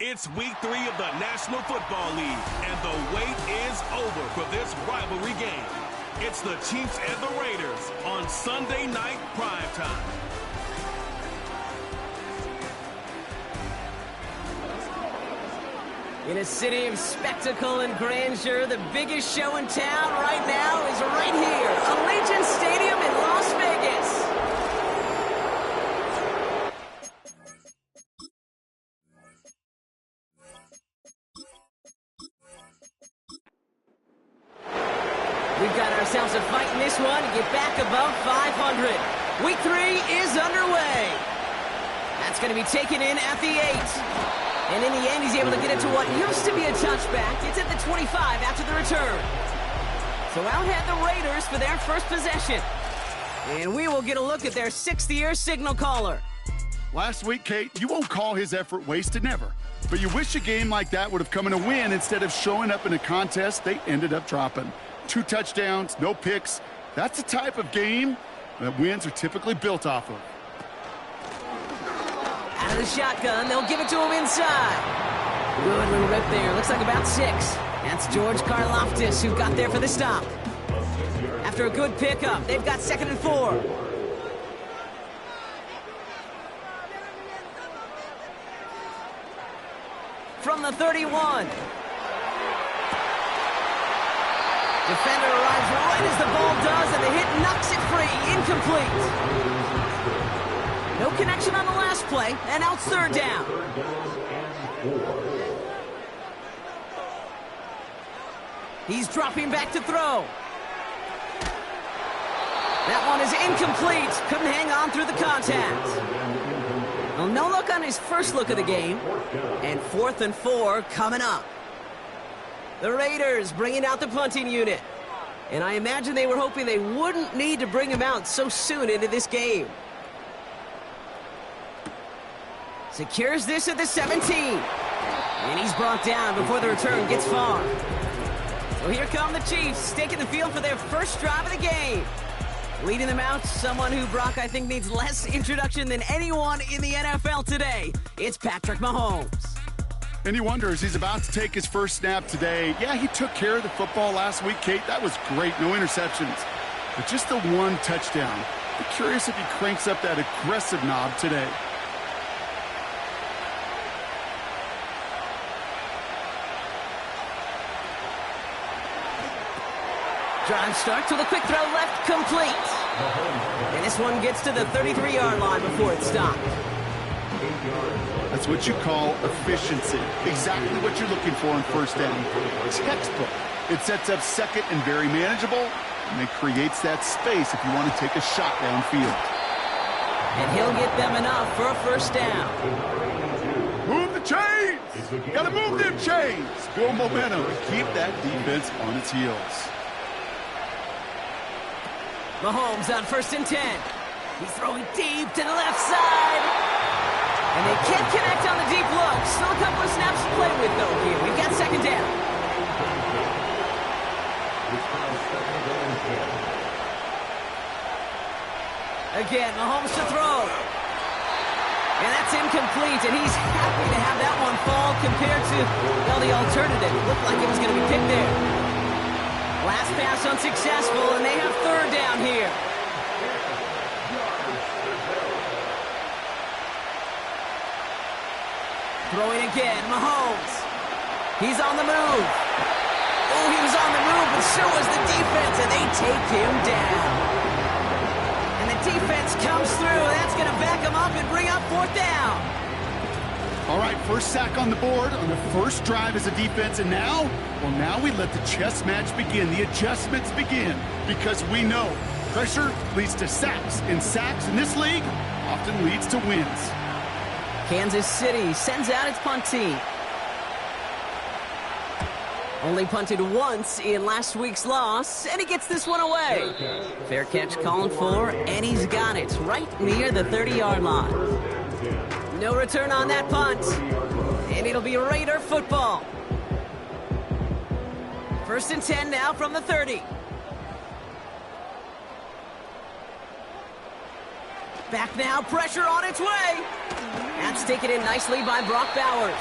It's week 3 of the National Football League, and the wait is over for this rivalry game. It's the Chiefs and the Raiders on Sunday night primetime. In a city of spectacle and grandeur, the biggest show in town right now is right here, Allegiant Stadium in Las Vegas. We've got ourselves a fight in this one to get back above 500. Week 3 is underway. That's going to be taken in at the 8. And in the end, he's able to get it to what used to be a touchback. It's at the 25 after the return. So out head the Raiders for their first possession. And we will get a look at their 6th-year signal caller. Last week, Kate, you won't call his effort wasted, never. But you wish a game like that would have come in a win instead of showing up in a contest they ended up dropping. 2 touchdowns, no picks. That's the type of game that wins are typically built off of. Out of the shotgun, they'll give it to him inside. Good little rip there. Looks like about 6. That's George Karlaftis who got there for the stop. After a good pickup, they've got 2nd and 4. From the 31. Defender arrives right as the ball does, and the hit knocks it free. Incomplete. No connection on the last play, and now it's 3rd down. He's dropping back to throw. That one is incomplete. Couldn't hang on through the contact. Well, no look on his first look of the game. And 4th and 4 coming up. The Raiders bringing out the punting unit. And I imagine they were hoping they wouldn't need to bring him out so soon into this game. Secures this at the 17. And he's brought down before the return gets far. So here come the Chiefs, taking the field for their first drive of the game. Leading them out, someone who, Brock, I think needs less introduction than anyone in the NFL today. It's Patrick Mahomes. And you wonder, as he's about to take his first snap today, yeah, he took care of the football last week, Kate. That was great, no interceptions. But just the 1 touchdown. I'm curious if he cranks up that aggressive knob today. Drive starts with a quick throw left, complete. And this one gets to the 33-yard line before it's stopped. That's what you call efficiency. Exactly what you're looking for in first down. Textbook. It sets up 2nd and very manageable, and it creates that space if you want to take a shot downfield. And he'll get them enough for a first down. Move the chains! Gotta move them chains! Build momentum and keep that defense on its heels. Mahomes on 1st and 10. He's throwing deep to the left side. And they can't connect on the deep look. Still a couple of snaps to play with, though, here. We've got 2nd down. Again, Mahomes to throw. And that's incomplete, and he's happy to have that one fall compared to, well, the alternative. Looked like it was going to be picked there. Last pass unsuccessful, and they have 3rd down here. Throwing again, Mahomes. He's on the move. Oh, he was on the move, but so was the defense, and they take him down. And the defense comes through, and that's going to back him up and bring up 4th down. All right, first sack on the board on the first drive as a defense, and now, well, now we let the chess match begin. The adjustments begin, because we know pressure leads to sacks, and sacks in this league often leads to wins. Kansas City sends out its punt team. Only punted once in last week's loss, and he gets this one away. Fair catch called for, and he's got it right near the 30-yard line. No return on that punt, and it'll be Raider football. 1st and 10 now from the 30. Back now, pressure on its way. That's taken in nicely by Brock Bowers.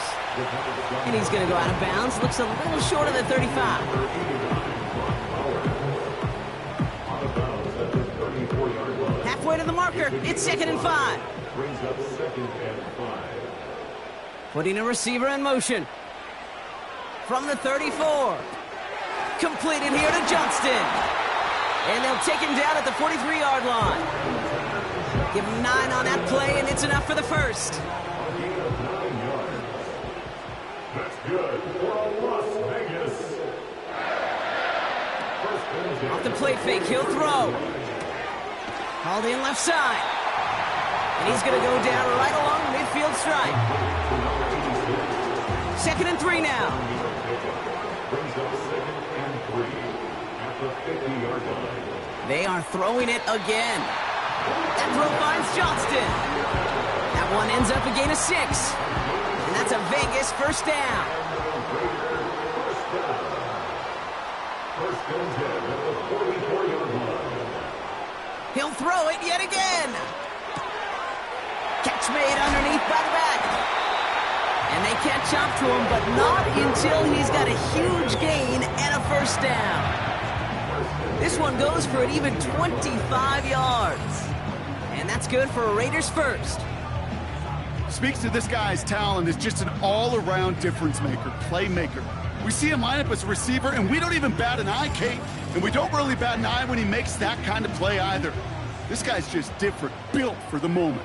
And he's going to go out of bounds. Looks a little short of the 35. Halfway to the marker. It's 2nd and 5. Putting a receiver in motion. From the 34. Completed here to Johnston. And they'll take him down at the 43-yard line. Give him 9 on that play, and it's enough for the first. That's good for Las Vegas. Off the play fake, he'll throw. Called in left side. And he's going to go down right along the midfield stripe. 2nd and 3 now. Brings up 2nd and 3 at the 50-yard line. They are throwing it again. That throw finds Johnston. That one ends up a gain of 6. And that's a Vegas first down. First and 10 at the 44-yard line. He'll throw it yet again. Catch made underneath by the back. And they catch up to him, but not until he's got a huge gain and a first down. This one goes for an even 25 yards. And that's good for a Raiders first. Speaks to this guy's talent as just an all-around difference maker, playmaker. We see him line up as a receiver, and we don't even bat an eye, Kate. And we don't really bat an eye when he makes that kind of play either. This guy's just different, built for the moment.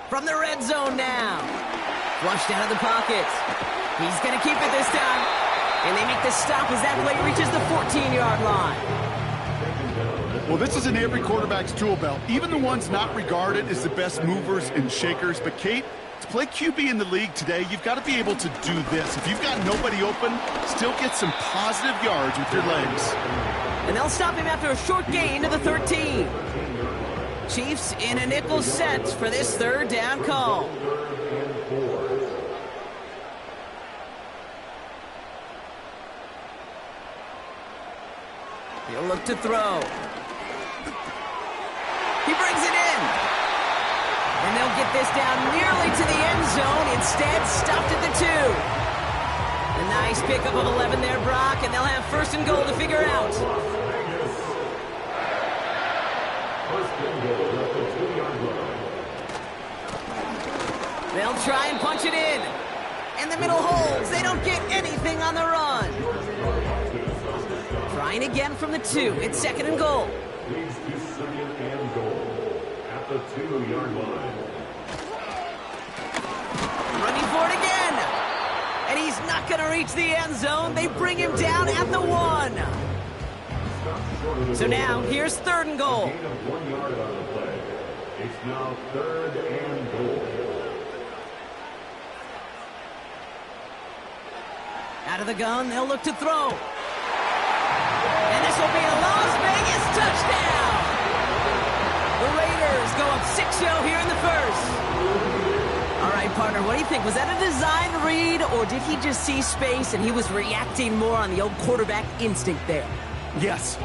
From the red zone now. Flushed out of the pocket. He's going to keep it this time. And they make the stop as that play reaches the 14-yard line. Well, this is in every quarterback's tool belt, even the ones not regarded as the best movers and shakers. But, Kate, to play QB in the league today, you've got to be able to do this. If you've got nobody open, still get some positive yards with your legs. And they'll stop him after a short gain to the 13. Chiefs in a nickel set for this 3rd down call. He'll look to throw. He brings it in. And they'll get this down nearly to the end zone. Instead, stopped at the 2. A nice pickup of 11 there, Brock, and they'll have 1st and goal to figure out. They'll try and punch it in. And the middle holds. They don't get anything on the run. Trying again from the 2. It's 2nd and goal. Leads to 2nd and goal at the 2-yard line. Running for it again. And he's not going to reach the end zone. They bring him down at the 1. So now, here's 3rd and goal. Gain of 1 yard on the play. It's now 3rd and goal. Out of the gun, they'll look to throw. And this will be a Las Vegas touchdown. The Raiders go up 6-0 here in the first. All right, partner, what do you think? Was that a design read, or did he just see space and he was reacting more on the old quarterback instinct there? Yes.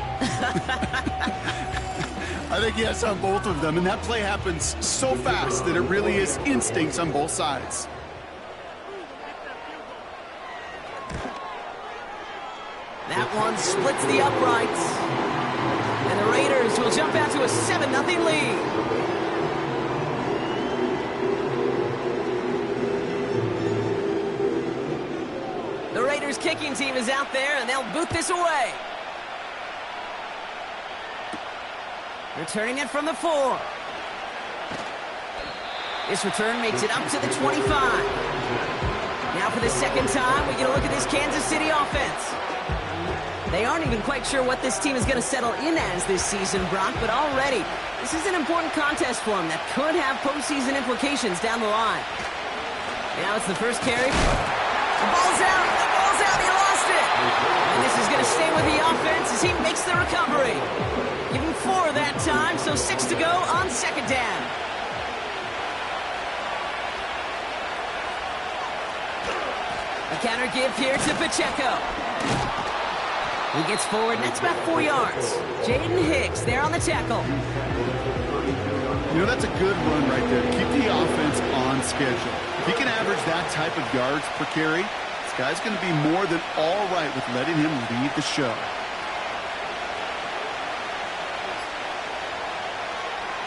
I think yes on both of them, and that play happens so fast that it really is instincts on both sides. That one splits the uprights. And the Raiders will jump out to a 7-0 lead. The Raiders kicking team is out there, and they'll boot this away. Returning it from the 4. This return makes it up to the 25. Now for the 2nd time, we get a look at this Kansas City offense. They aren't even quite sure what this team is going to settle in as this season, Brock, but already, this is an important contest for them that could have postseason implications down the line. Now it's the first carry. The ball's out. The ball's out. He lost it. And this is going to stay with the offense as he makes the recovery. Give him 4 that time, so 6 to go on 2nd down. A counter give here to Pacheco. He gets forward, and that's about 4 yards. Jaden Hicks there on the tackle. You know, that's a good run right there to keep the offense on schedule. If he can average that type of yards per carry, this guy's going to be more than all right with letting him lead the show.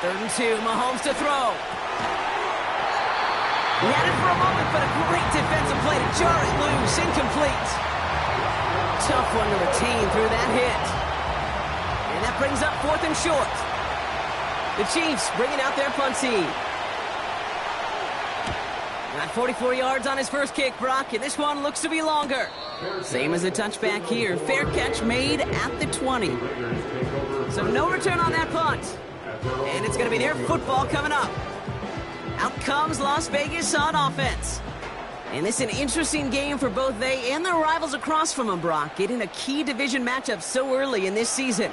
3rd and 2, Mahomes to throw. He had it for a moment, but a great defensive play to jar it loose. Incomplete. Tough one to retain through that hit. And that brings up 4th and short. The Chiefs bringing out their punt team. Got 44 yards on his first kick, Brock, and this one looks to be longer. Same as a touchback here. Fair catch made at the 20. So no return on that punt. And it's going to be their football coming up. Out comes Las Vegas on offense. And this is an interesting game for both they and their rivals across from them, Brock, getting a key division matchup so early in this season.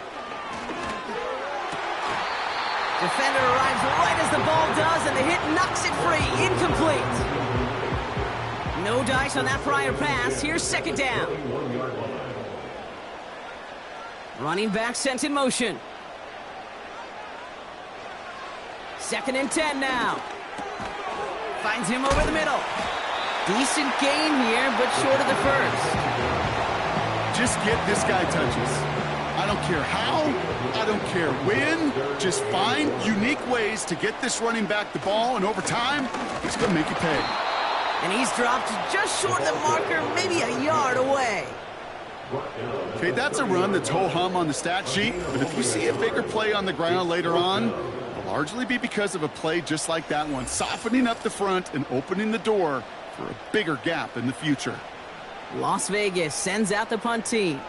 Defender arrives right as the ball does, and the hit knocks it free. Incomplete. No dice on that prior pass. Here's 2nd down. Running back sent in motion. 2nd and 10 now. Finds him over the middle. Decent gain here, but short of the first. Just get this guy touches. I don't care how, I don't care when. Just find unique ways to get this running back the ball, and over time, he's going to make you pay. And he's dropped just short of the marker, maybe a yard away. Okay, that's a run that's ho-hum on the stat sheet, but if you see a bigger play on the ground later on, it'll largely be because of a play just like that one, softening up the front and opening the door for a bigger gap in the future. Las Vegas sends out the punt team.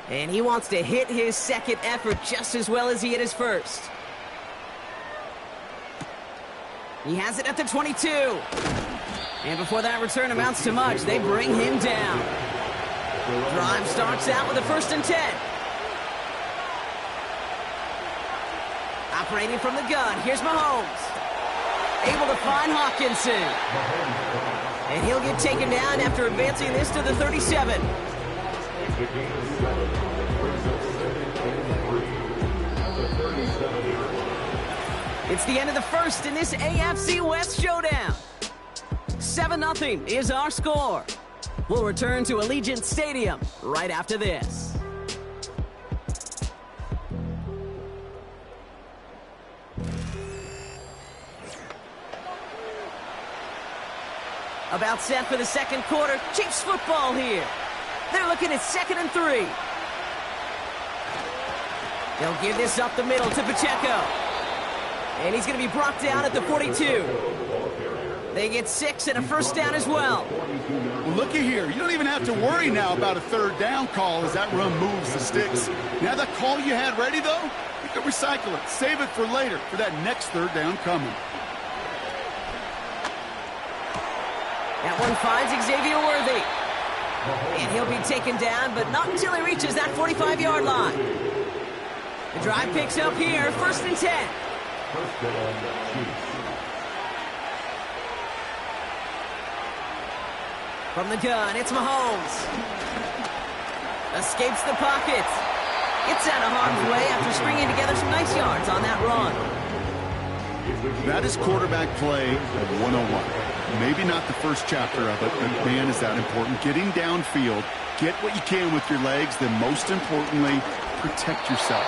And he wants to hit his second effort just as well as he hit his first. He has it at the 22. And before that return amounts to much, they bring him down. Drive starts out with a 1st and 10. Operating from the gun, here's Mahomes. Able to find Hawkinson. And he'll get taken down after advancing this to the 37. It's the end of the first in this AFC West showdown. 7-0 is our score. We'll return to Allegiant Stadium right after this. About set for the second quarter. Chiefs football here. They're looking at 2nd and 3. They'll give this up the middle to Pacheco. And he's going to be brought down at the 42. They get 6 and a 1st down as well. Well, looky here. You don't even have to worry now about a 3rd down call as that run moves the sticks. Now that call you had ready, though, you can recycle it. Save it for later for that next 3rd down coming. That one finds Xavier Worthy. And he'll be taken down, but not until he reaches that 45-yard line. The drive picks up here, 1st and 10. From the gun, it's Mahomes. Escapes the pocket. Gets out of harm's way after stringing together some nice yards on that run. That is quarterback play of 101. Maybe not the first chapter of it, but man, is that important. Getting downfield, get what you can with your legs, then most importantly, protect yourself.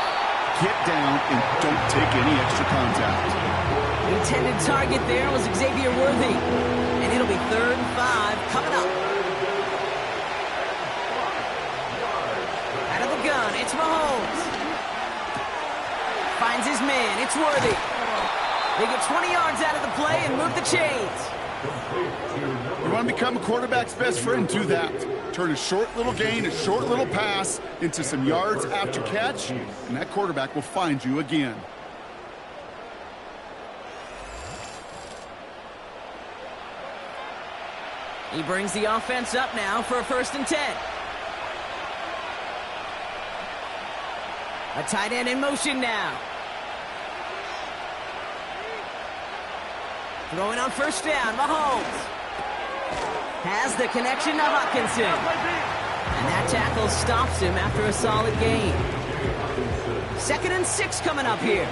Get down and don't take any extra contact. Intended target there was Xavier Worthy. And it'll be 3rd and 5 coming up. Out of the gun, it's Mahomes. Finds his man, it's Worthy. They get 20 yards out of the play and move the chains. You want to become a quarterback's best friend, do that. Turn a short little gain, a short little pass into some yards after catch, and that quarterback will find you again. He brings the offense up now for a 1st and 10. A tight end in motion now. Throwing on 1st down, Mahomes. Has the connection to Hawkinson. And that tackle stops him after a solid gain. 2nd and 6 coming up here.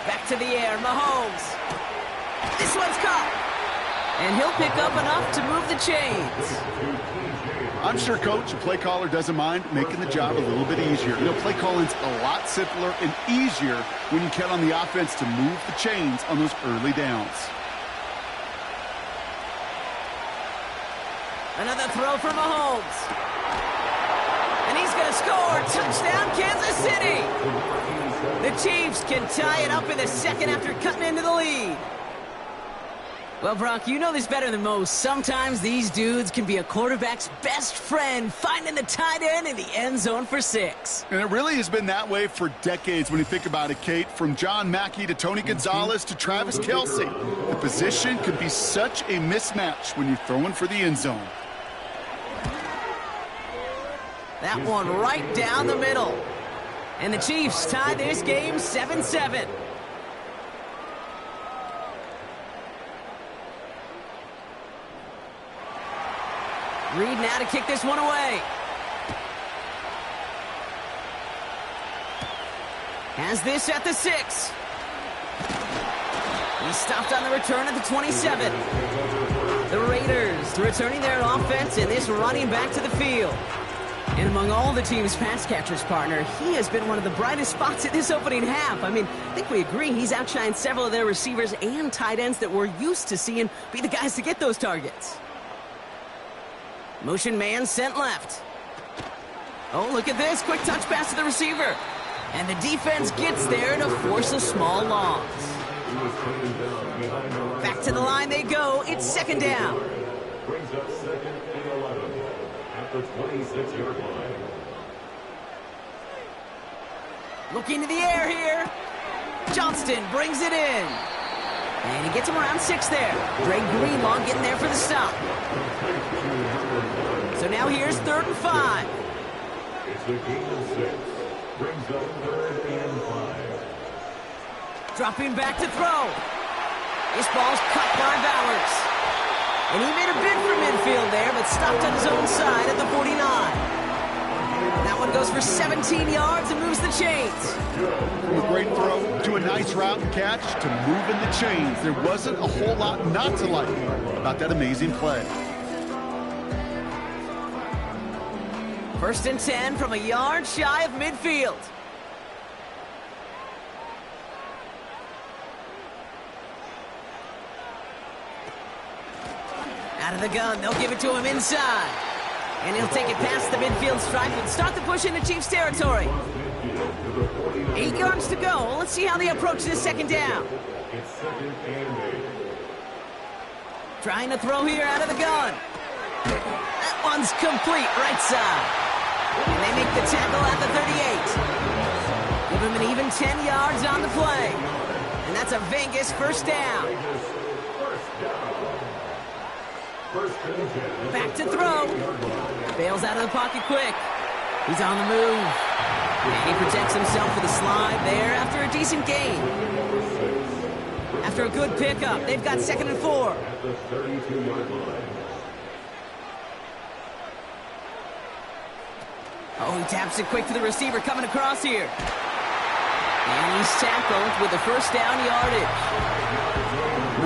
Back to the air, Mahomes. This one's caught. And he'll pick up enough to move the chains. I'm sure, Coach, the play caller doesn't mind making the job a little bit easier. You know, play calling's a lot simpler and easier when you count on the offense to move the chains on those early downs. Another throw for Mahomes. And he's going to score. Touchdown, Kansas City. The Chiefs can tie it up in the 2nd after cutting into the lead. Well, Brock, you know this better than most. Sometimes these dudes can be a quarterback's best friend, finding the tight end in the end zone for 6. And it really has been that way for decades when you think about it, Kate. From John Mackey to Tony Gonzalez to Travis Kelce. The position can be such a mismatch when you're throwing for the end zone. That one right down the middle. And the Chiefs tie this game 7-7. Reed now to kick this one away. Has this at the 6. He's stopped on the return at the 27. The Raiders returning their offense and this running back to the field. And among all the team's pass catchers, partner, he has been one of the brightest spots in this opening half. I mean, I think we agree he's outshined several of their receivers and tight ends that we're used to seeing be the guys to get those targets. Motion man sent left. Oh, look at this. Quick touch pass to the receiver. And the defense gets there to force a small loss. Back to the line they go. It's 2nd down. Brings up 2nd and 11 at the 26-yard line. Looking to the air here. Johnston brings it in. And he gets him around 6 there. Dre Greenlaw getting there for the stop. So now here's 3rd and 5. It's the gain of 6. Brings up 3rd and 5. Dropping back to throw. This ball's cut by Bowers. And he made a bid for midfield there, but stopped on his own side at the 49. That one goes for 17 yards and moves the chains. From a great throw to a nice route and catch to moving the chains. There wasn't a whole lot not to like about that amazing play. 1st and 10 from a yard shy of midfield. Out of the gun, they'll give it to him inside. And he'll take it past the midfield stripe and start the push into Chiefs territory. 8 yards to go. Let's see how they approach this 2nd down. It's 2nd and 8. Trying to throw here out of the gun. That one's complete, right side. And they make the tackle at the 38. Give him an even 10 yards on the play. And that's a Vegas 1st down. Back to throw. Bails out of the pocket quick. He's on the move. And he protects himself with a slide there after a decent gain. After a good pickup, they've got 2nd and 4. At the 32-yard line. Oh, he taps it quick to the receiver coming across here. And he's tackled with the 1st down yardage.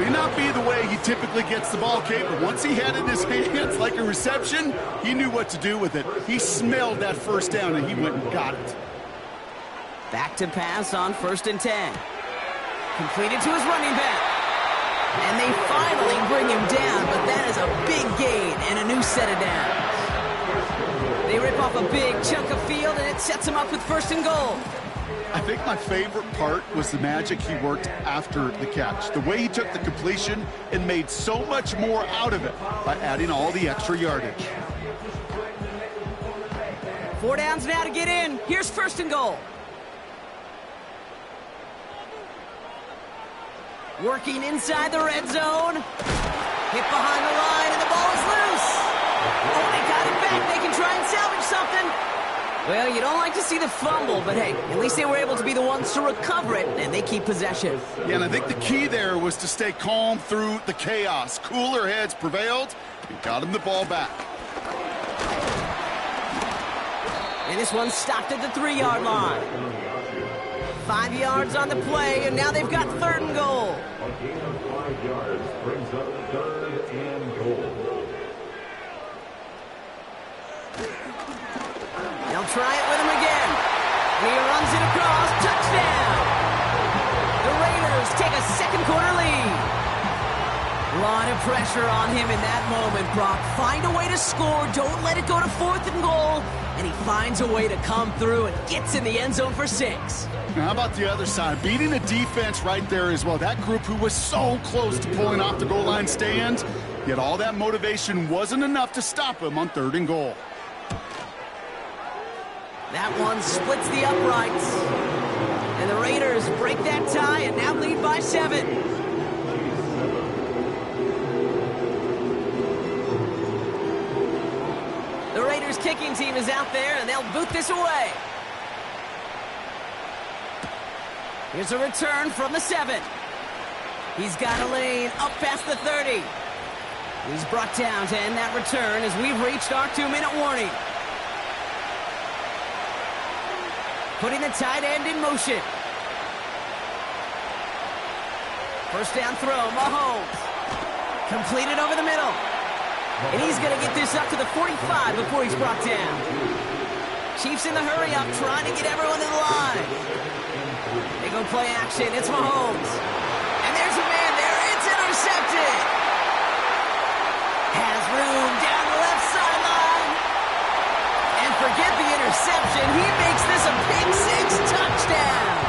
May not be the way he typically gets the ball, Kate, but once he had it in his hands like a reception, he knew what to do with it. He smelled that 1st down, and he went and got it. Back to pass on 1st and 10. Completed to his running back. And they finally bring him down, but that is a big gain and a new set of downs. They rip off a big chunk of field, and it sets him up with 1st and goal. I think my favorite part was the magic he worked after the catch. The way he took the completion and made so much more out of it by adding all the extra yardage. 4 downs now to get in. Here's 1st and goal. Working inside the red zone. Hit behind the line, and the ball is loose. Oh, they got it back. They can try and salvage something. Well, you don't like to see the fumble, but hey, at least they were able to be the ones to recover it, and they keep possession. Yeah, and I think the key there was to stay calm through the chaos. Cooler heads prevailed and got him the ball back. And this one stopped at the 3-yard line. 5 yards on the play, and now they've got 3rd and goal. A gain of 5 yards brings up 3rd and goal. They'll try it with him again. And he runs it across. Touchdown! The Raiders take a second-quarter lead. A lot of pressure on him in that moment, Brock. Find a way to score. Don't let it go to 4th and goal. And he finds a way to come through and gets in the end zone for 6. Now, how about the other side? Beating the defense right there as well. That group who was so close to pulling off the goal line stand, yet all that motivation wasn't enough to stop him on 3rd and goal. That one splits the uprights. And the Raiders break that tie and now lead by 7. The Raiders kicking team is out there, and they'll boot this away. Here's a return from the 7. He's got a lane up past the 30. He's brought down to end that return as we've reached our 2-minute warning. Putting the tight end in motion. First down throw, Mahomes. Completed over the middle. And he's going to get this up to the 45 before he's brought down. Chiefs in the hurry up, trying to get everyone in the line. They go play action. It's Mahomes. And there's a man there. It's intercepted. Has room down the left sideline. And forget the interception. He makes this a pick 6 touchdown.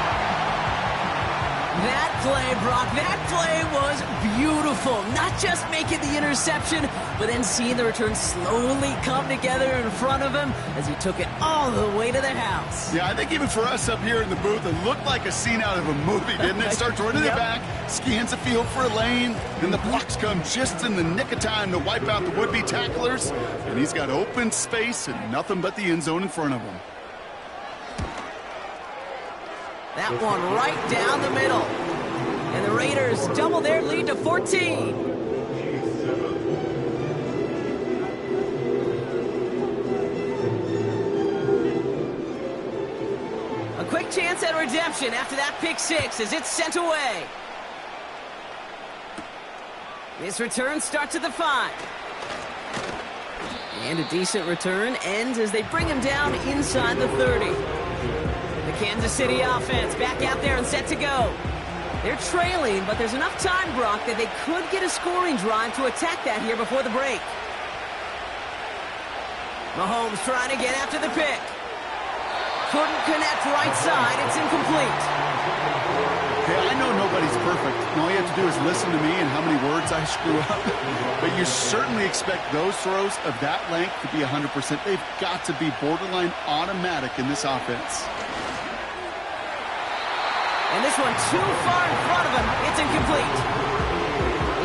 That play, Brock, that play was beautiful. Not just making the interception, but then seeing the return slowly come together in front of him as he took it all the way to the house. Yeah, I think even for us up here in the booth, it looked like a scene out of a movie, didn't it? Starts running the back, scans the field for a lane, then the blocks come just in the nick of time to wipe out the would-be tacklers, and he's got open space and nothing but the end zone in front of him. That one right down the middle. And the Raiders double their lead to 14. A quick chance at redemption after that pick 6 as it's sent away. This return starts at the 5. And a decent return ends as they bring him down inside the 30. The Kansas City offense back out there and set to go. They're trailing, but there's enough time, Brock, that they could get a scoring drive to attack that here before the break. Mahomes trying to get after the pick. Couldn't connect right side. It's incomplete. Okay, I know nobody's perfect. And all you have to do is listen to me and how many words I screw up. But you certainly expect those throws of that length to be 100%. They've got to be borderline automatic in this offense. And this one too far in front of him. It's incomplete.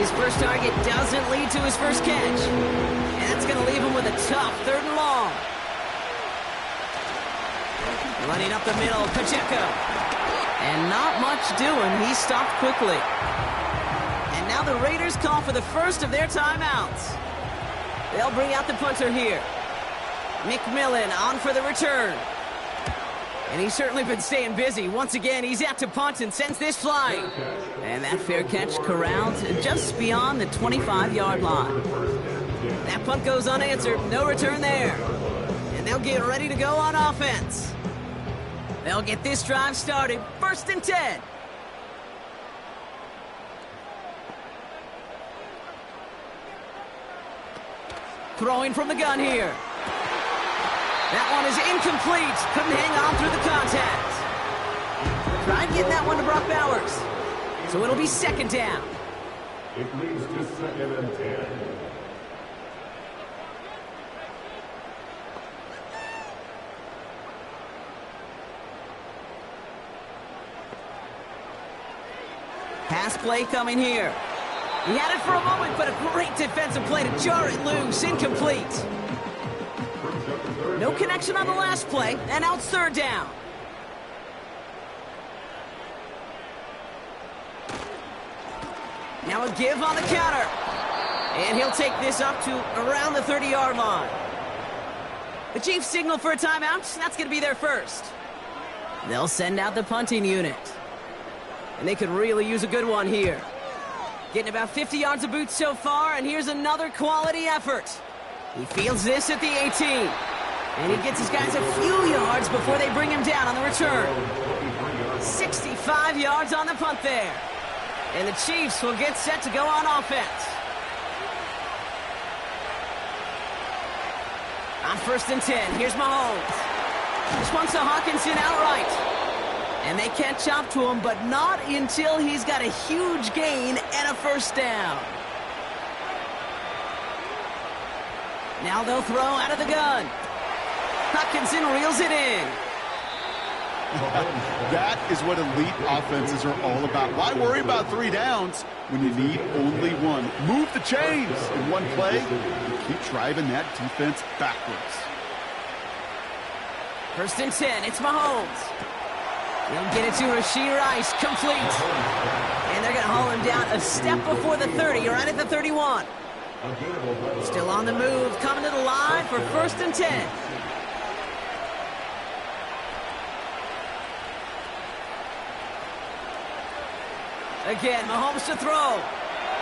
His first target doesn't lead to his first catch. And that's going to leave him with a tough 3rd and long. Running up the middle, Pacheco. And not much doing. He stopped quickly. And now the Raiders call for the first of their timeouts. They'll bring out the punter here. McMillan on for the return. And he's certainly been staying busy. Once again, he's out to punt and sends this flying. And that fair catch corralled just beyond the 25-yard line. That punt goes unanswered. No return there. And they'll get ready to go on offense. They'll get this drive started. 1st and 10. Throwing from the gun here. That one is incomplete. Couldn't hang on through the contact. Tried getting that one to Brock Bowers. So it'll be 2nd down. It leads to 2nd and 10. Pass play coming here. He had it for a moment, but a great defensive play to jar it loose. Incomplete. Brings up 3rd No connection on the last play, and now it's third down. Now a give on the counter. And he'll take this up to around the 30-yard line. The Chiefs signal for a timeout. That's going to be their first. They'll send out the punting unit. And they could really use a good one here. Getting about 50 yards of boots so far, and here's another quality effort. He fields this at the 18. And he gets his guys a few yards before they bring him down on the return. 65 yards on the punt there. And the Chiefs will get set to go on offense. On 1st and 10, here's Mahomes. This one's to Hawkinson outright. And they catch up to him, but not until he's got a huge gain and a first down. Now they'll throw out of the gun. Hawkinson reels it in. That is what elite offenses are all about. Why worry about 3 downs when you need only one? Move the chains in one play and keep driving that defense backwards. 1st and 10, it's Mahomes. He'll get it to Rashee Rice, complete. And they're going to haul him down a step before the 30, right at the 31. Still on the move, coming to the line for 1st and 10. Again, Mahomes to throw.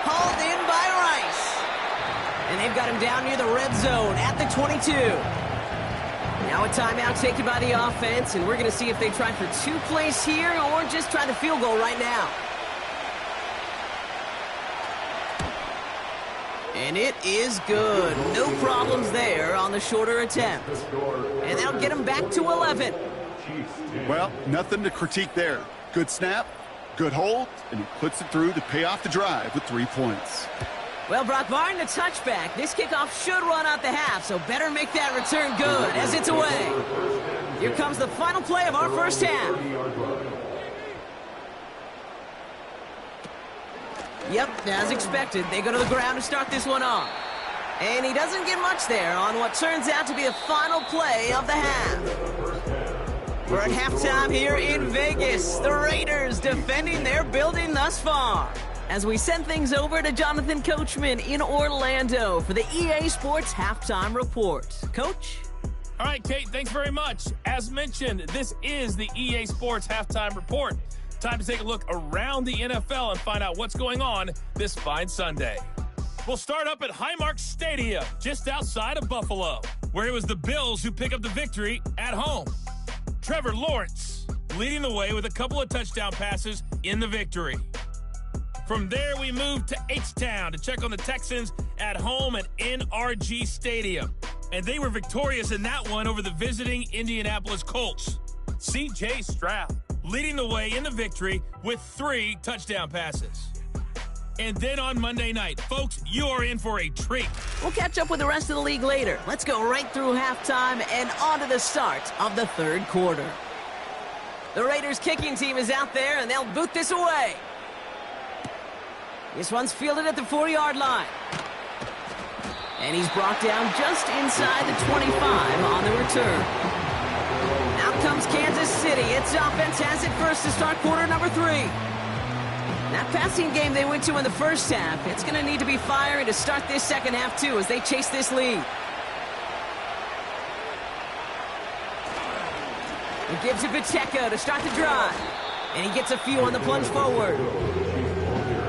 Hauled in by Rice. And they've got him down near the red zone at the 22. Now a timeout taken by the offense, and we're going to see if they try for 2 plays here or just try the field goal right now. And it is good. No problems there on the shorter attempt. And that'll get him back to 11. Well, nothing to critique there. Good snap. Good hold, and he puts it through to pay off the drive with 3 points. Well, Brock, barring the touchback, this kickoff should run out the half, so better make that return good as it's away. Here comes the final play of our first half. Yep, as expected, they go to the ground to start this one off. And he doesn't get much there on what turns out to be the final play of the half. We're at halftime here in Vegas. The Raiders defending their building thus far. As we send things over to Jonathan Coachman in Orlando for the EA Sports Halftime Report. Coach? All right, Kate, thanks very much. As mentioned, this is the EA Sports Halftime Report. Time to take a look around the NFL and find out what's going on this fine Sunday. We'll start up at Highmark Stadium, just outside of Buffalo, where it was the Bills who pick up the victory at home. Trevor Lawrence leading the way with a couple of touchdown passes in the victory. From there, we move to H-Town to check on the Texans at home at NRG Stadium. And they were victorious in that one over the visiting Indianapolis Colts. C.J. Stroud leading the way in the victory with 3 touchdown passes. And then on Monday night, folks, you are in for a treat. We'll catch up with the rest of the league later. Let's go right through halftime and on to the start of the 3rd quarter. The Raiders kicking team is out there, and they'll boot this away. This one's fielded at the 4-yard line. And he's brought down just inside the 25 on the return. Out comes Kansas City. Its offense has it first to start quarter number 3. That passing game they went to in the first half, it's going to need to be firing to start this second half, too, as they chase this lead. He gives it Pacheco to start the drive. And he gets a few on the plunge forward.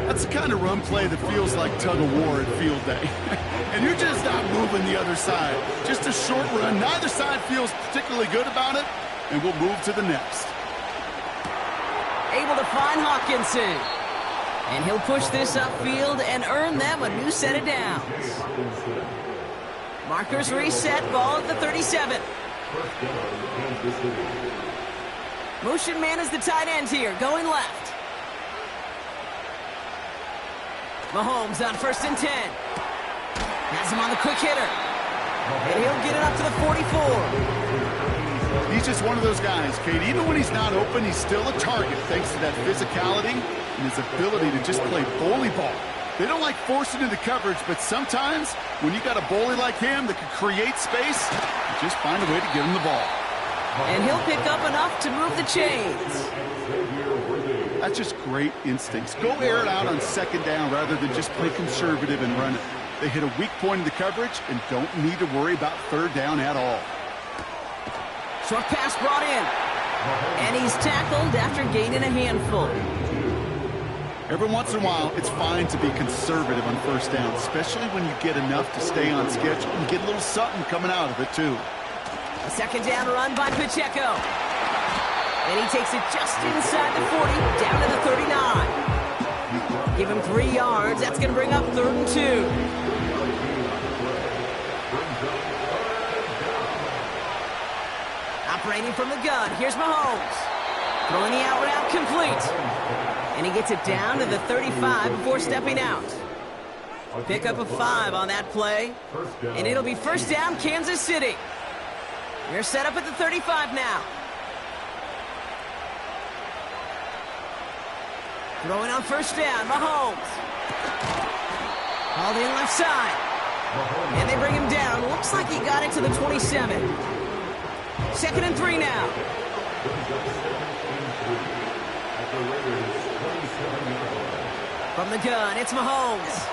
That's the kind of run play that feels like tug-of-war at field day. And you're just not moving the other side. Just a short run. Neither side feels particularly good about it, and we'll move to the next. Able to find Hawkinson. And he'll push this upfield and earn them a new set of downs. Markers reset, ball at the 37. Motion man is the tight end here, going left. Mahomes on 1st and 10. Has him on the quick hitter. And he'll get it up to the 44. He's just one of those guys, Kate. Even when he's not open, he's still a target thanks to that physicality and his ability to just play bully ball. They don't like forcing into coverage, but sometimes when you got a bully like him that can create space, you just find a way to get him the ball. And he'll pick up enough to move the chains. That's just great instincts. Go air it out on second down rather than just play conservative and run it. They hit a weak point in the coverage and don't need to worry about third down at all. Short pass brought in. And he's tackled after gaining a handful. Every once in a while, it's fine to be conservative on first down, especially when you get enough to stay on schedule and get a little something coming out of it, too. A second down run by Pacheco. And he takes it just inside the 40, down to the 39. Give him 3 yards. That's going to bring up 3rd and 2. Operating from the gun, here's Mahomes. Throwing the out route complete. And he gets it down to the 35 before stepping out. Pick up a 5 on that play. And it'll be first down, Kansas City. They're set up at the 35 now. Throwing on first down, Mahomes. Hauled in left side. And they bring him down. Looks like he got it to the 27. 2nd and 3 now. From the gun, it's Mahomes.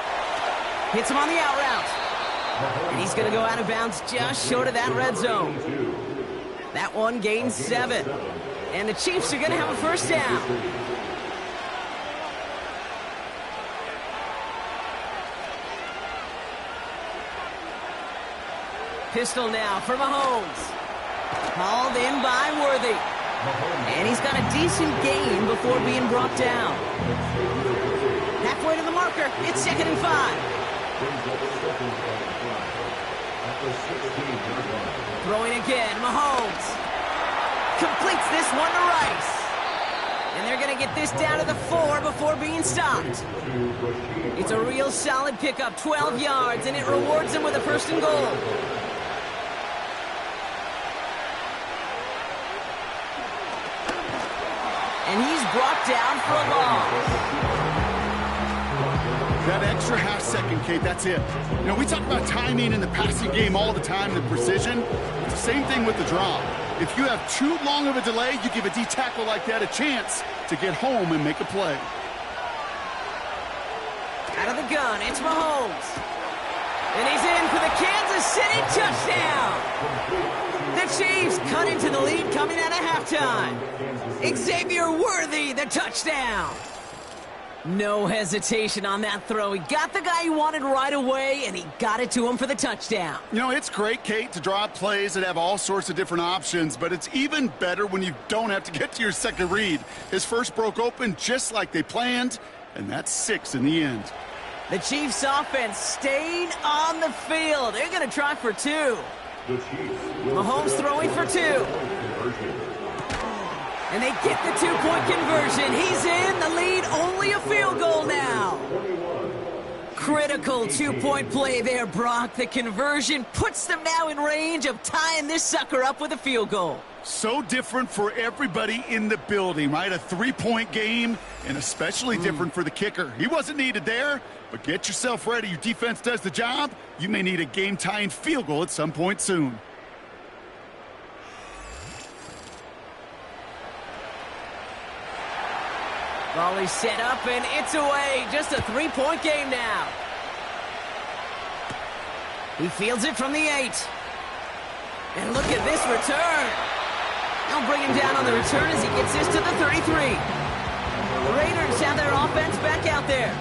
Hits him on the out route. And he's going to go out of bounds just short of that red zone. That one gains 7. And the Chiefs are going to have a first down. Pistol now for Mahomes. Hauled in by Worthy. And he's got a decent gain before being brought down. Halfway to the marker. It's 2nd and 5. Throwing again. Mahomes completes this one to Rice. And they're going to get this down to the 4 before being stopped. It's a real solid pickup. 12 yards, and it rewards him with a 1st and goal. And he's brought down for a loss. That extra half second, Kate, that's it. You know, we talk about timing in the passing game all the time, the precision. It's the same thing with the drop. If you have too long of a delay, you give a D tackle like that a chance to get home and make a play. Out of the gun, it's Mahomes. And he's in for the Kansas City touchdown. The Chiefs cut into the lead coming out of halftime. Xavier Worthy, the touchdown. No hesitation on that throw. He got the guy he wanted right away, and he got it to him for the touchdown. You know, it's great, Kate, to draw up plays that have all sorts of different options, but it's even better when you don't have to get to your second read. His first broke open just like they planned, and that's 6 in the end. The Chiefs offense stayed on the field. They're going to try for 2. Mahomes throwing for 2. And they get the 2-point conversion. He's in the lead, only a field goal now. Critical 2-point play there, Brock. The conversion puts them now in range of tying this sucker up with a field goal. So different for everybody in the building, right? A 3-point game, and especially different for the kicker. He wasn't needed there, but get yourself ready. Your defense does the job. You may need a game-tying field goal at some point soon. Volley set up, and it's away. Just a 3-point game now. He fields it from the 8. And look at this return. They'll bring him down on the return as he gets this to the 33. The Raiders have their offense back out there.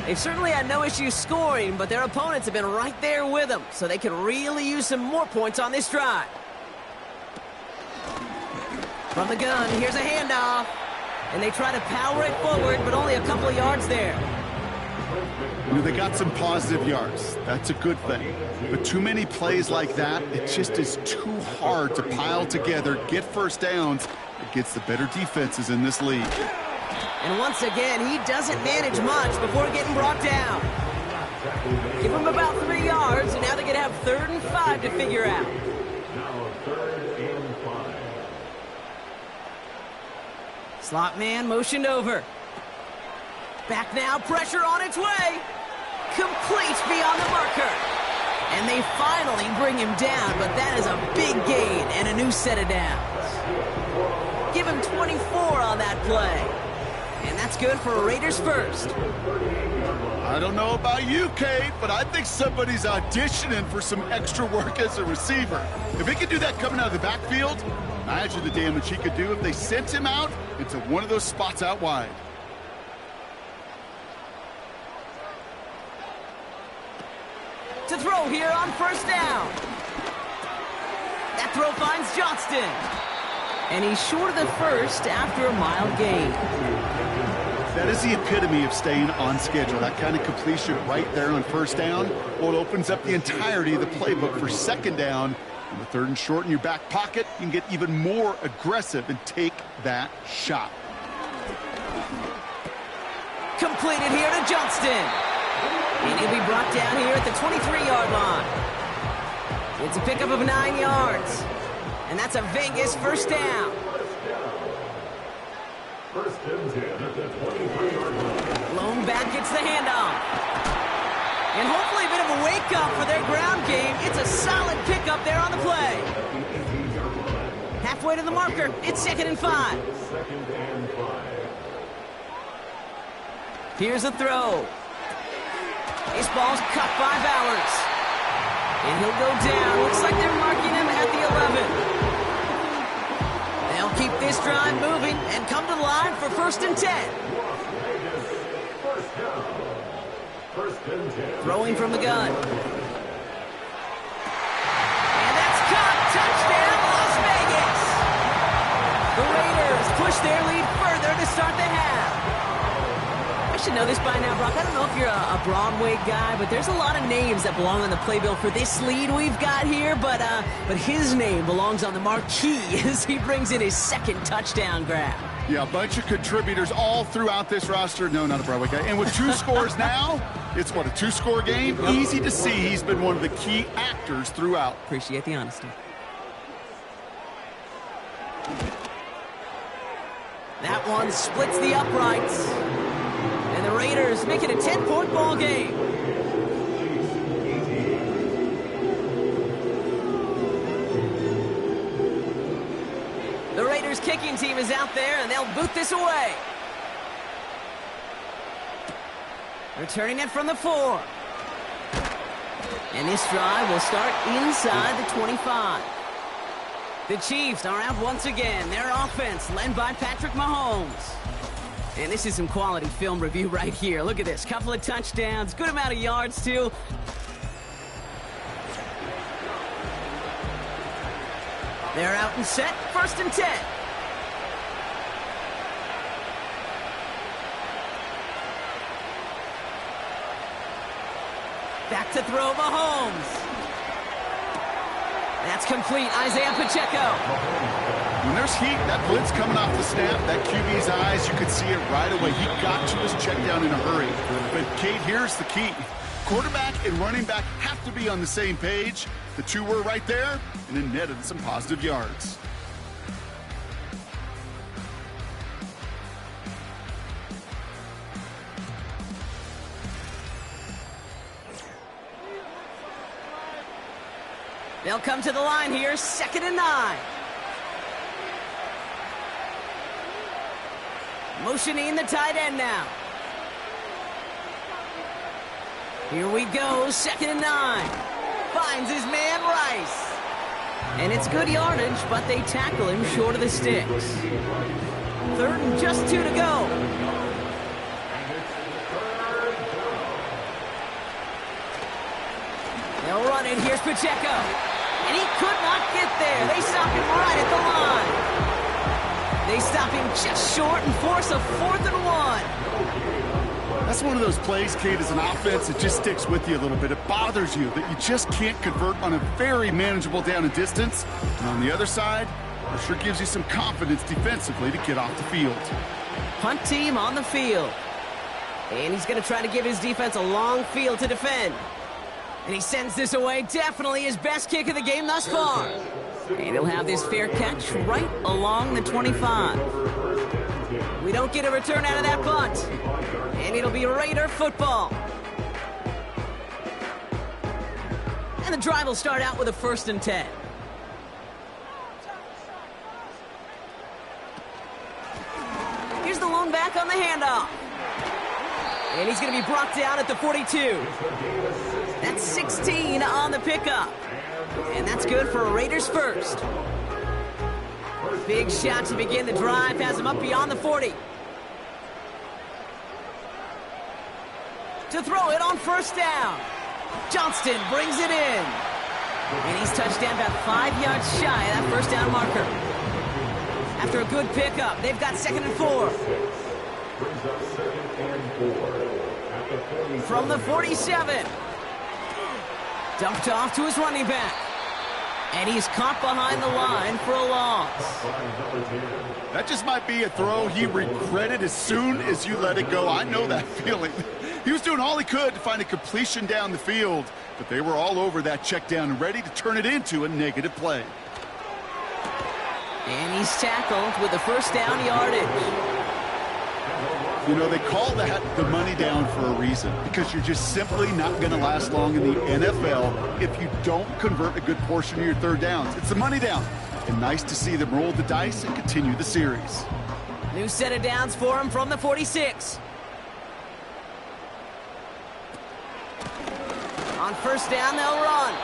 They've certainly had no issues scoring, but their opponents have been right there with them, so they can really use some more points on this drive. From the gun, here's a handoff. And they try to power it forward, but only a couple of yards there. You know, they got some positive yards. That's a good thing. But too many plays like that, it just is too hard to pile together, get first downs against the better defenses in this league. And once again, he doesn't manage much before getting brought down. Give him about 3 yards, and now they're going to have 3rd and 5 to figure out. Now 3rd and 5. Slot man motioned over. Back now, pressure on its way. Complete beyond the marker. And they finally bring him down, but that is a big gain and a new set of downs. Give him 24 on that play. And that's good for Raiders first. I don't know about you, Kate, but I think somebody's auditioning for some extra work as a receiver. If he could do that coming out of the backfield, imagine the damage he could do if they sent him out into one of those spots out wide. To throw here on first down. That throw finds Johnston. And he's short of the first after a mild gain. That is the epitome of staying on schedule. That kind of completion right there on first down. Well, it opens up the entirety of the playbook for second down. On the third and short in your back pocket, you can get even more aggressive and take that shot. Completed here to Johnston. And he'll be brought down here at the 23-yard line. It's a pickup of 9 yards. And that's a Vegas first down. First and 10 at the 23-yard line. Lone back gets the handoff. And hopefully a bit of a wake-up for their ground game. It's a solid pickup there on the play. Halfway to the marker. It's 2nd and 5. Second and 5. Here's a throw. This ball's cut by Bowers. And he'll go down. Looks like they're marking him at the 11. They'll keep this drive moving and come to the line for 1st and 10. First down. First and 10. Throwing from the gun. And that's caught. Touchdown, Las Vegas. The Raiders push their lead further to start the half. I should know this by now, Brock. I don't know if you're a Broadway guy, but there's a lot of names that belong on the playbill for this lead we've got here, but his name belongs on the marquee as he brings in his 2nd touchdown grab. Yeah, a bunch of contributors all throughout this roster. No, not a Broadway guy. And with 2 scores now, it's what, a 2-score game? Easy to see he's been one of the key actors throughout. Appreciate the honesty. That one splits the uprights. And the Raiders make it a 10-point ball game. The Raiders kicking team is out there, and they'll boot this away. Returning it from the 4. And this drive will start inside the 25. The Chiefs are out once again. Their offense led by Patrick Mahomes. And this is some quality film review right here. Look at this. Couple of touchdowns. Good amount of yards, too. They're out and set. 1st and 10. Back to throw Mahomes. That's complete. Isaiah Pacheco. When there's heat, that blitz coming off the snap, that QB's eyes, you could see it right away. He got to his check down in a hurry. But, Kate, here's the key. Quarterback and running back have to be on the same page. The 2 were right there, and it netted some positive yards. They'll come to the line here, 2nd and 9. Motioning the tight end now. Here we go, 2nd and 9. Finds his man Rice. And it's good yardage, but they tackle him short of the sticks. 3rd and just 2 to go. They'll run it. Here's Pacheco. And he could not get there. They stop him right at the line. They stop him just short and force a 4th and 1. That's one of those plays, Kate, as an offense, it just sticks with you a little bit. It bothers you that you just can't convert on a very manageable down and distance. And on the other side, it sure gives you some confidence defensively to get off the field. Punt team on the field. And he's going to try to give his defense a long field to defend. And he sends this away. Definitely his best kick of the game thus far. And he'll have this fair catch right along the 25. We don't get a return out of that punt. And it'll be Raider football. And the drive will start out with a 1st and 10. Here's the lone back on the handoff. And he's going to be brought down at the 42. That's 16 on the pickup. And that's good for a Raiders first. Big shot to begin the drive. Has him up beyond the 40. To throw it on 1st down. Johnston brings it in. And he's touched down about 5 yards shy of that 1st down marker. After a good pickup, they've got 2nd and 4. From the 47. Dumped off to his running back. And he's caught behind the line for a loss. That just might be a throw he regretted as soon as you let it go. I know that feeling. He was doing all he could to find a completion down the field, but they were all over that check down and ready to turn it into a negative play. And he's tackled with the 1st down yardage. You know, they call that the money down for a reason, because you're just simply not going to last long in the NFL if you don't convert a good portion of your 3rd downs. It's the money down. And nice to see them roll the dice and continue the series. New set of downs for him from the 46. On 1st down, they'll run.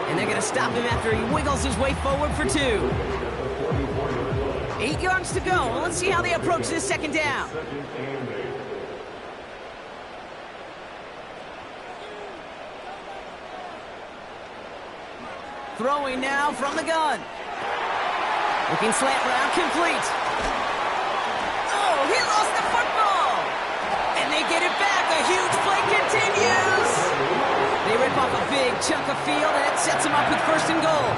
And they're going to stop him after he wiggles his way forward for 2. 8 yards to go. Well, let's see how they approach this 2nd down. Throwing now from the gun. Looking slant route, complete. Oh, he lost the football. And they get it back. A huge play continues. They rip off a big chunk of field, and it sets them up with 1st and goal.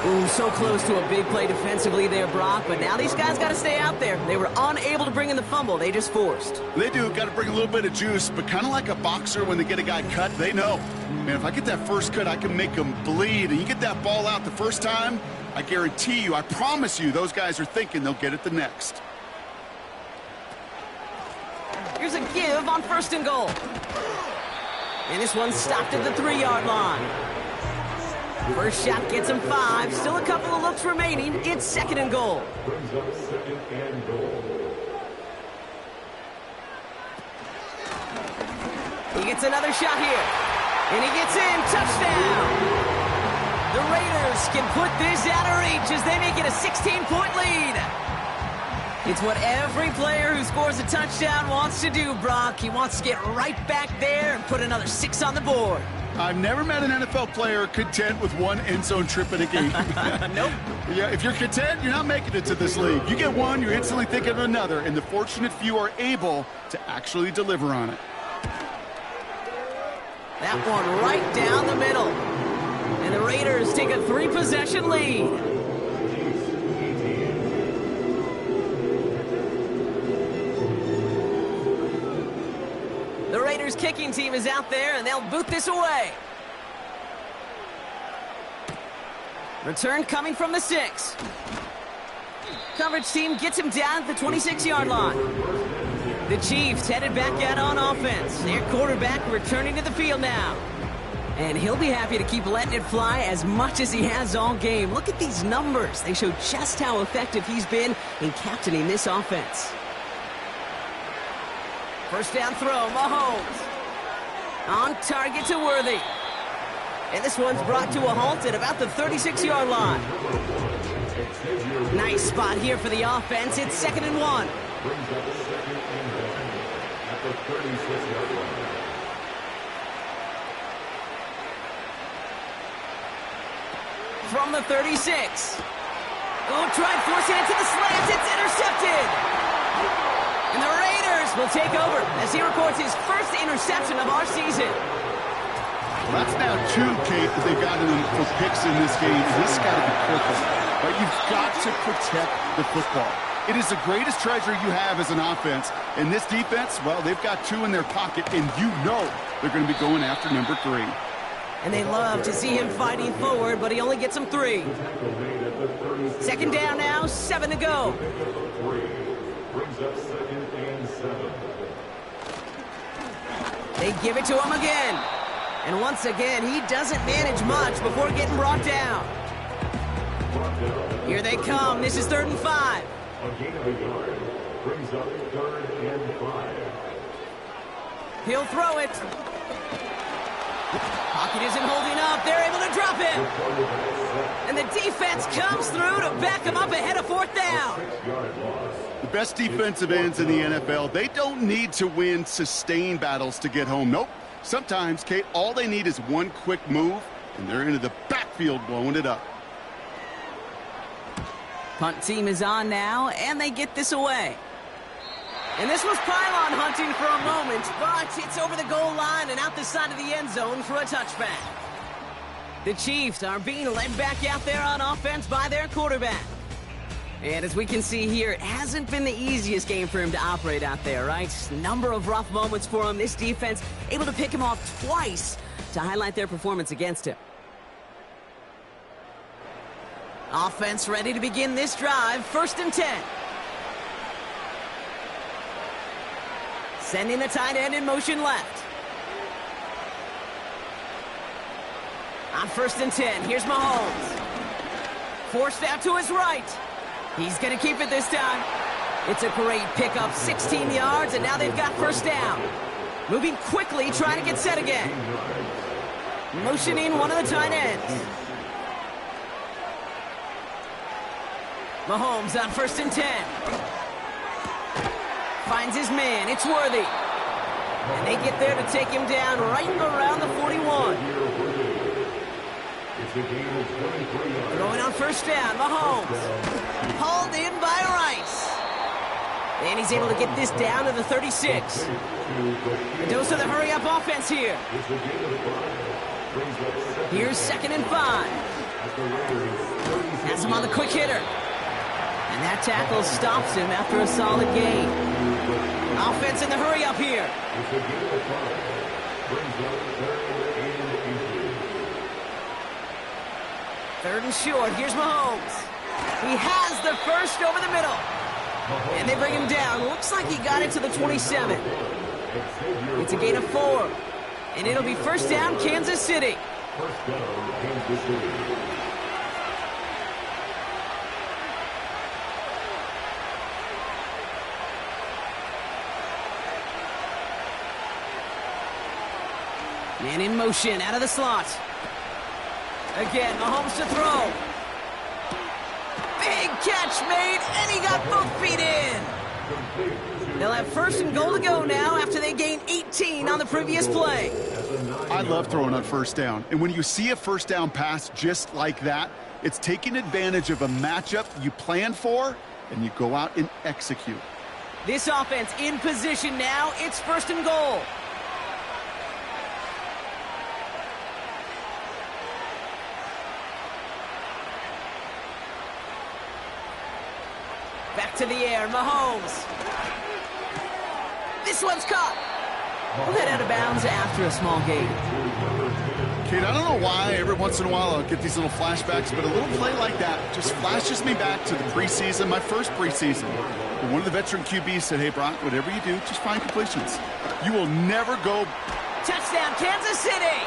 Ooh, so close to a big play defensively there, Brock, but now these guys got to stay out there. They were unable to bring in the fumble. They just forced. They do. Got to bring a little bit of juice, but kind of like a boxer when they get a guy cut, they know. Man, if I get that first cut, I can make him bleed. And you get that ball out the first time, I guarantee you, I promise you, those guys are thinking they'll get it the next. Here's a give on 1st and goal. And this one's stopped at the 3-yard line. First shot gets him 5. Still a couple of looks remaining. It's 2nd and goal. He gets another shot here. And he gets in. Touchdown. The Raiders can put this out of reach as they make it a 16-point lead. It's what every player who scores a touchdown wants to do, Brock. He wants to get right back there and put another 6 on the board. I've never met an NFL player content with one end zone trip in a game. Nope. Yeah, if you're content, you're not making it to this league. You get one, you're instantly thinking of another, and the fortunate few are able to actually deliver on it. That one right down the middle. And the Raiders take a 3-possession lead. The Raiders kicking team is out there, and they'll boot this away. Return coming from the 6. Coverage team gets him down at the 26-yard line. The Chiefs headed back out on offense. Their quarterback returning to the field now. And he'll be happy to keep letting it fly as much as he has all game. Look at these numbers. They show just how effective he's been in captaining this offense. First down throw, Mahomes. On target to Worthy. And this one's brought to a halt at about the 36-yard line. Nice spot here for the offense. It's 2nd and 1. From the 36. Oh, tried forcing it to the slant. It's intercepted. And the Raiders will take over as he records his first interception of our season. Well, that's now 2, Kate, that they've gotten him for picks in this game. And this has got to be careful. But you've got to protect the football. It is the greatest treasure you have as an offense. And this defense, well, they've got 2 in their pocket, and you know they're going to be going after number 3. And they love to see him fighting forward, but he only gets them 3. 2nd down now, 7 to go. They give it to him again. And once again, he doesn't manage much before getting brought down. Here they come. This is 3rd and 5. A gain of a yard brings up 3rd and 5. He'll throw it. Pocket isn't holding up. They're able to drop him. And the defense comes through to back him up ahead of 4th down. The best defensive ends in the NFL, they don't need to win sustained battles to get home. Nope. Sometimes, Kate, all they need is one quick move, and they're into the backfield blowing it up. Punt team is on now, and they get this away. And this was pylon hunting for a moment, but it's over the goal line and out the side of the end zone for a touchback. The Chiefs are being led back out there on offense by their quarterback. And as we can see here, it hasn't been the easiest game for him to operate out there, right? Number of rough moments for him. This defense able to pick him off twice to highlight their performance against him. Offense ready to begin this drive. 1st and 10. Sending the tight end in motion left. On 1st and 10, here's Mahomes. Forced out to his right. He's going to keep it this time. It's a great pickup, 16 yards, and now they've got 1st down. Moving quickly, trying to get set again. Motioning one of the tight ends. Mahomes on 1st and 10. Finds his man. It's Worthy. And they get there to take him down right around the 41. Throwing on 1st down. Mahomes. Hauled in by Rice. And he's able to get this down to the 36. A dose of the hurry-up offense here. Here's 2nd and 5. Has him on the quick hitter. And that tackle stops him after a solid gain. Offense in the hurry-up here. Third and short. Here's Mahomes. He has the first over the middle. And they bring him down. Looks like he got it to the 27. It's a gain of 4. And it'll be 1st down, Kansas City. First down, Kansas City. Man in motion, out of the slot. Again, Mahomes to throw. Big catch made, and he got both feet in. They'll have 1st and goal to go now after they gained 18 on the previous play. I love throwing on 1st down. And when you see a 1st down pass just like that, it's taking advantage of a matchup you plan for, and you go out and execute. This offense in position now. It's 1st and goal. Back to the air, Mahomes. This one's caught. Led out of bounds after a small gain. Kate, I don't know why every once in a while I'll get these little flashbacks, but a little play like that just flashes me back to the preseason, my first preseason. And one of the veteran QBs said, hey, Brock, whatever you do, just find completions. You will never go. Touchdown, Kansas City.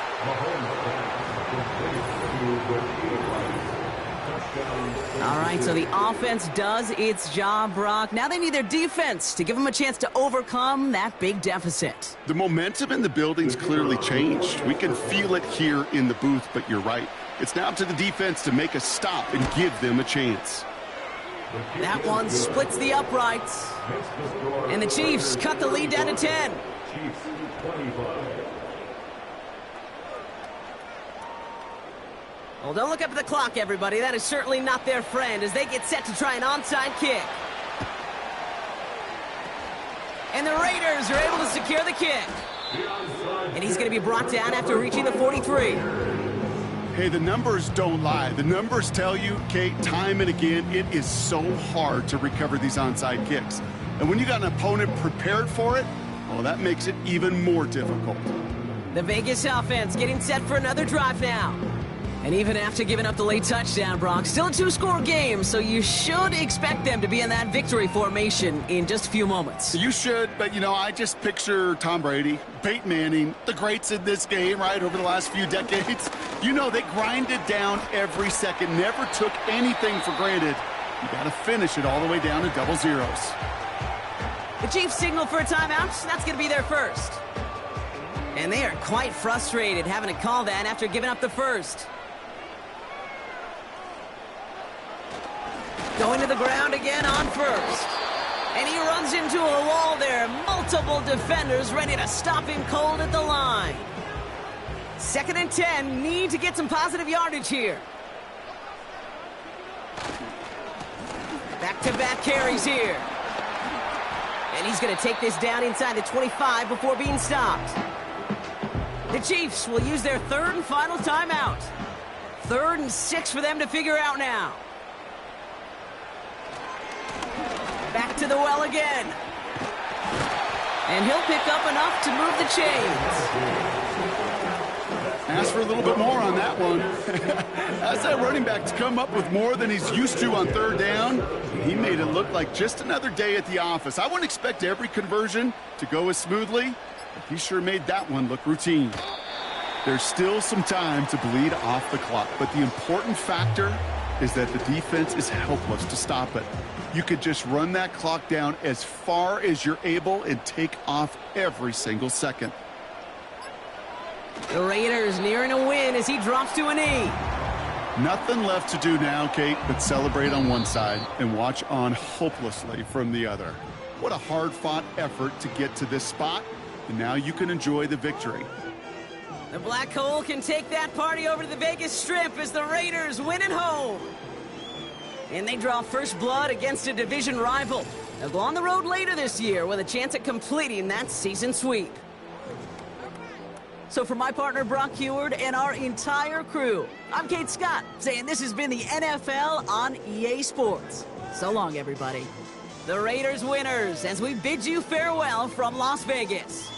All right, so the offense does its job, Brock. Now they need their defense to give them a chance to overcome that big deficit. The momentum in the building's clearly changed. We can feel it here in the booth, but you're right. It's now up to the defense to make a stop and give them a chance. That one splits the uprights. And the Chiefs cut the lead down to 10. Chiefs 25. Well, don't look up at the clock, everybody. That is certainly not their friend as they get set to try an onside kick. And the Raiders are able to secure the kick. And he's going to be brought down after reaching the 43. Hey, the numbers don't lie. The numbers tell you, Kate, time and again, it is so hard to recover these onside kicks. And when you got an opponent prepared for it, well, that makes it even more difficult. The Vegas offense getting set for another drive now. And even after giving up the late touchdown, Brock, still a 2-score game, so you should expect them to be in that victory formation in just a few moments. You should, but, I just picture Tom Brady, Peyton Manning, the greats in this game, right, over the last few decades. They grinded down every second, never took anything for granted. You got to finish it all the way down to double zeros. The Chiefs signal for a timeout. That's going to be their first. And they are quite frustrated having to call that after giving up the first. Going to the ground again on first. And he runs into a wall there. Multiple defenders ready to stop him cold at the line. 2nd and 10. Need to get some positive yardage here. Back-to-back carries here. And he's going to take this down inside the 25 before being stopped. The Chiefs will use their 3rd and final timeout. 3rd and 6 for them to figure out now. Back to the well again. And he'll pick up enough to move the chains. Ask for a little bit more on that one. Ask that running back to come up with more than he's used to on 3rd down. He made it look like just another day at the office. I wouldn't expect every conversion to go as smoothly, but he sure made that one look routine. There's still some time to bleed off the clock, but the important factor is that the defense is helpless to stop it. You could just run that clock down as far as you're able and take off every single second. The Raiders nearing a win as he drops to a knee. Nothing left to do now, Kate, but celebrate on one side and watch on hopelessly from the other. What a hard-fought effort to get to this spot, and now you can enjoy the victory. The Black Hole can take that party over to the Vegas Strip as the Raiders win at home. And they draw first blood against a division rival. They'll go on the road later this year with a chance at completing that season sweep. So for my partner Brock Huard and our entire crew, I'm Kate Scott, saying this has been the NFL on EA Sports. So long, everybody. The Raiders winners as we bid you farewell from Las Vegas.